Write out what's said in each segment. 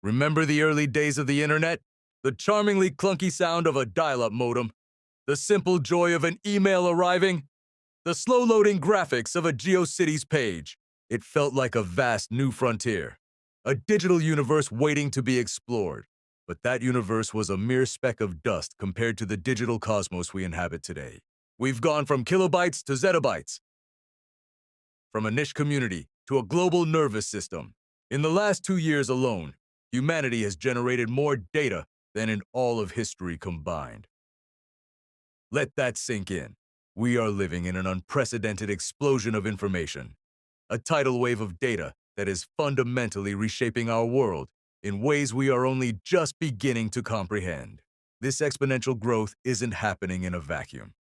Remember the early days of the internet? The charmingly clunky sound of a dial-up modem? The simple joy of an email arriving? The slow-loading graphics of a GeoCities page? It felt like a vast new frontier, a digital universe waiting to be explored. But that universe was a mere speck of dust compared to the digital cosmos we inhabit today. We've gone from kilobytes to zettabytes, from a niche community to a global nervous system. In the last 2 years alone, humanity has generated more data than in all of history combined. Let that sink in. We are living in an unprecedented explosion of information, a tidal wave of data that is fundamentally reshaping our world in ways we are only just beginning to comprehend. This exponential growth isn't happening in a vacuum.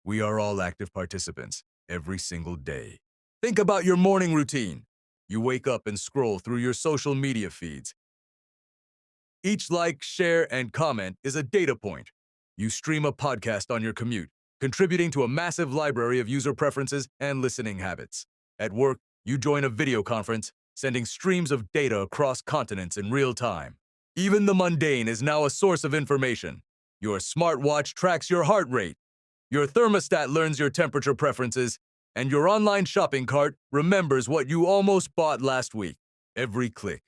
We are all active participants every single day. Think about your morning routine. You wake up and scroll through your social media feeds. Each like, share, and comment is a data point. You stream a podcast on your commute, contributing to a massive library of user preferences and listening habits. At work, you join a video conference, sending streams of data across continents in real time. Even the mundane is now a source of information. Your smartwatch tracks your heart rate. Your thermostat learns your temperature preferences, and your online shopping cart remembers what you almost bought last week. Every click,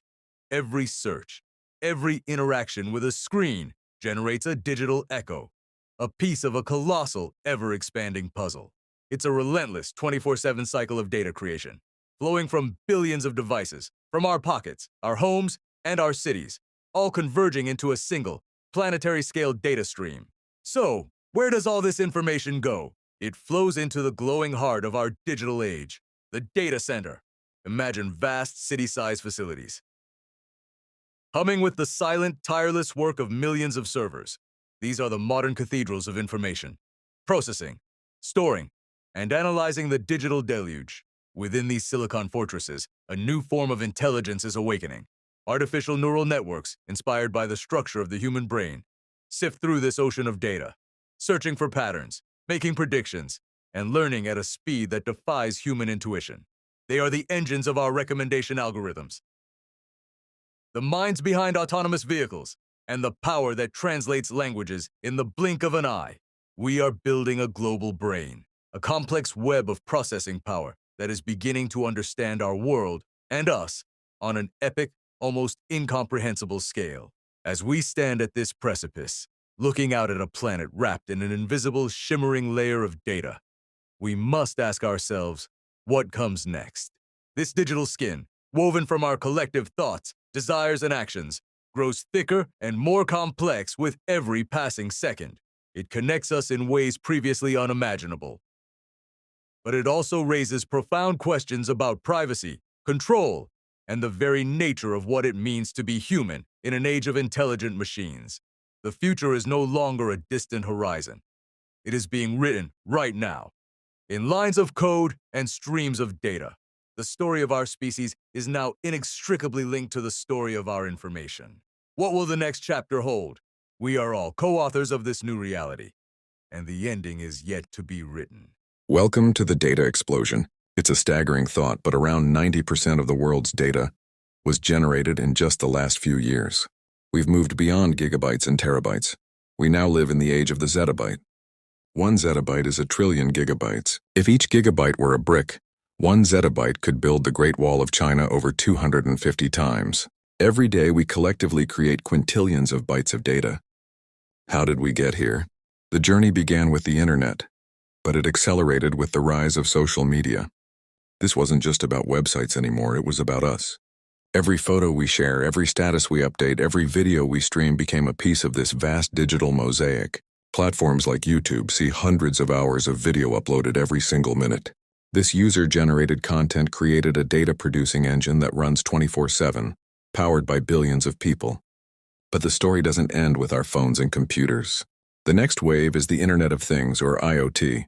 every search, every interaction with a screen generates a digital echo, a piece of a colossal, ever-expanding puzzle. It's a relentless 24/7 cycle of data creation, flowing from billions of devices, from our pockets, our homes, and our cities, all converging into a single, planetary-scale data stream. So, where does all this information go? It flows into the glowing heart of our digital age, the data center. Imagine vast city-sized facilities, humming with the silent, tireless work of millions of servers. These are the modern cathedrals of information, processing, storing, and analyzing the digital deluge. Within these silicon fortresses, a new form of intelligence is awakening. Artificial neural networks, inspired by the structure of the human brain, sift through this ocean of data, searching for patterns, making predictions, and learning at a speed that defies human intuition. They are the engines of our recommendation algorithms, the minds behind autonomous vehicles, and the power that translates languages in the blink of an eye. We are building a global brain, a complex web of processing power that is beginning to understand our world and us on an epic, almost incomprehensible scale. As we stand at this precipice, looking out at a planet wrapped in an invisible, shimmering layer of data, we must ask ourselves, what comes next? This digital skin, woven from our collective thoughts, desires, and actions, grows thicker and more complex with every passing second. It connects us in ways previously unimaginable. But it also raises profound questions about privacy, control, and the very nature of what it means to be human in an age of intelligent machines. The future is no longer a distant horizon. It is being written right now, in lines of code and streams of data. The story of our species is now inextricably linked to the story of our information. What will the next chapter hold? We are all co-authors of this new reality, and the ending is yet to be written. Welcome to the data explosion. It's a staggering thought, but around 90% of the world's data was generated in just the last few years. We've moved beyond gigabytes and terabytes. We now live in the age of the zettabyte. 1 zettabyte is a trillion gigabytes. If each gigabyte were a brick, 1 zettabyte could build the Great Wall of China over 250 times. Every day we collectively create quintillions of bytes of data. How did we get here? The journey began with the internet, but it accelerated with the rise of social media. This wasn't just about websites anymore, it was about us. Every photo we share, every status we update, every video we stream became a piece of this vast digital mosaic. Platforms like YouTube see hundreds of hours of video uploaded every single minute. This user-generated content created a data-producing engine that runs 24/7, powered by billions of people. But the story doesn't end with our phones and computers. The next wave is the Internet of Things, or IoT.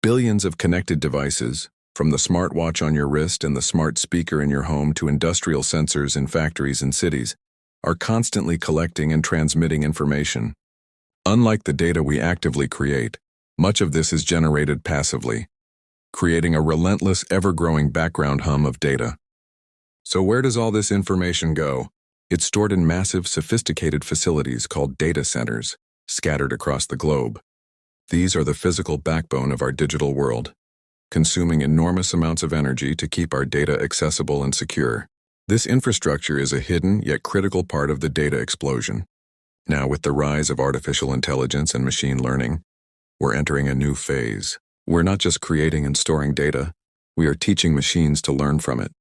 Billions of connected devices, from the smartwatch on your wrist and the smart speaker in your home to industrial sensors in factories and cities, are constantly collecting and transmitting information. Unlike the data we actively create, much of this is generated passively, creating a relentless, ever-growing background hum of data. So where does all this information go? It's stored in massive, sophisticated facilities called data centers, scattered across the globe. These are the physical backbone of our digital world, consuming enormous amounts of energy to keep our data accessible and secure. This infrastructure is a hidden yet critical part of the data explosion. Now, with the rise of artificial intelligence and machine learning, we're entering a new phase. We're not just creating and storing data, we are teaching machines to learn from it.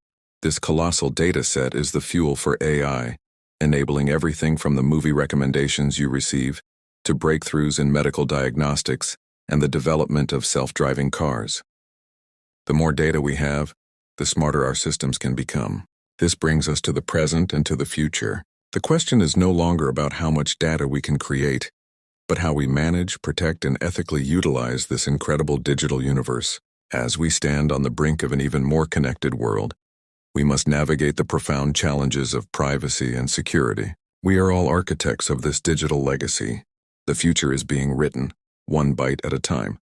This colossal data set is the fuel for AI, enabling everything from the movie recommendations you receive to breakthroughs in medical diagnostics and the development of self-driving cars. The more data we have, the smarter our systems can become. This brings us to the present and to the future. The question is no longer about how much data we can create, but how we manage, protect, and ethically utilize this incredible digital universe. As we stand on the brink of an even more connected world, we must navigate the profound challenges of privacy and security. We are all architects of this digital legacy. The future is being written, one byte at a time.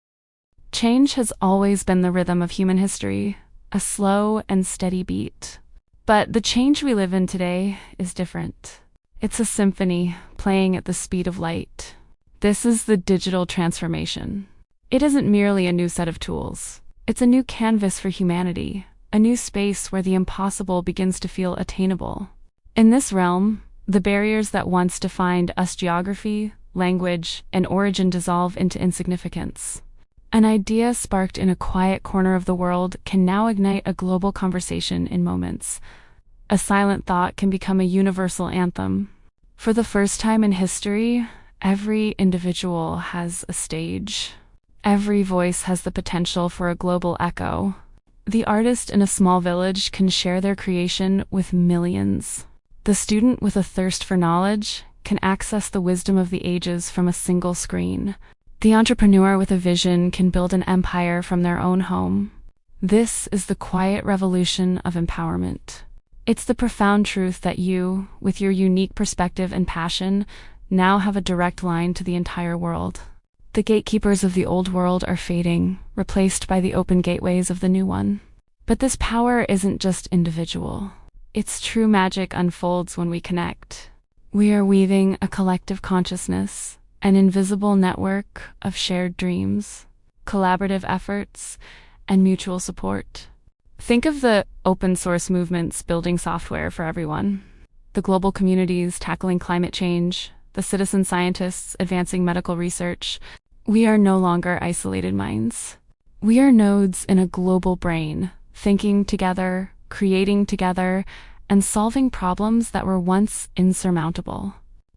Change has always been the rhythm of human history, a slow and steady beat. But the change we live in today is different. It's a symphony playing at the speed of light. This is the digital transformation. It isn't merely a new set of tools. It's a new canvas for humanity, a new space where the impossible begins to feel attainable. In this realm, the barriers that once defined us geography, language, and origin dissolve into insignificance. An idea sparked in a quiet corner of the world can now ignite a global conversation in moments. A silent thought can become a universal anthem. For the first time in history, every individual has a stage. Every voice has the potential for a global echo. The artist in a small village can share their creation with millions. The student with a thirst for knowledge can access the wisdom of the ages from a single screen. The entrepreneur with a vision can build an empire from their own home. This is the quiet revolution of empowerment. It's the profound truth that you, with your unique perspective and passion, now have a direct line to the entire world. The gatekeepers of the old world are fading, replaced by the open gateways of the new one. But this power isn't just individual. Its true magic unfolds when we connect. We are weaving a collective consciousness, an invisible network of shared dreams, collaborative efforts, and mutual support. Think of the open source movements building software for everyone, the global communities tackling climate change, the citizen scientists advancing medical research. We are no longer isolated minds. We are nodes in a global brain, thinking together, creating together, and solving problems that were once insurmountable.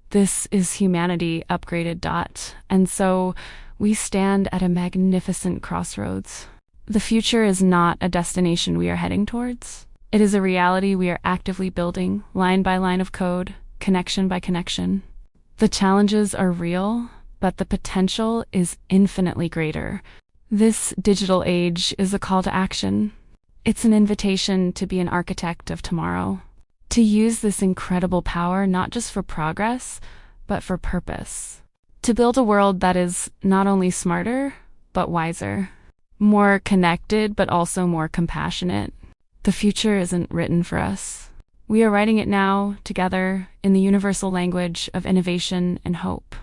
This is humanity upgraded. And so we stand at a magnificent crossroads. The future is not a destination we are heading towards. It is a reality we are actively building, line by line of code, connection by connection. The challenges are real, but the potential is infinitely greater. This digital age is a call to action. It's an invitation to be an architect of tomorrow, to use this incredible power not just for progress, but for purpose. To build a world that is not only smarter, but wiser, more connected, but also more compassionate. The future isn't written for us. We are writing it now, together, in the universal language of innovation and hope.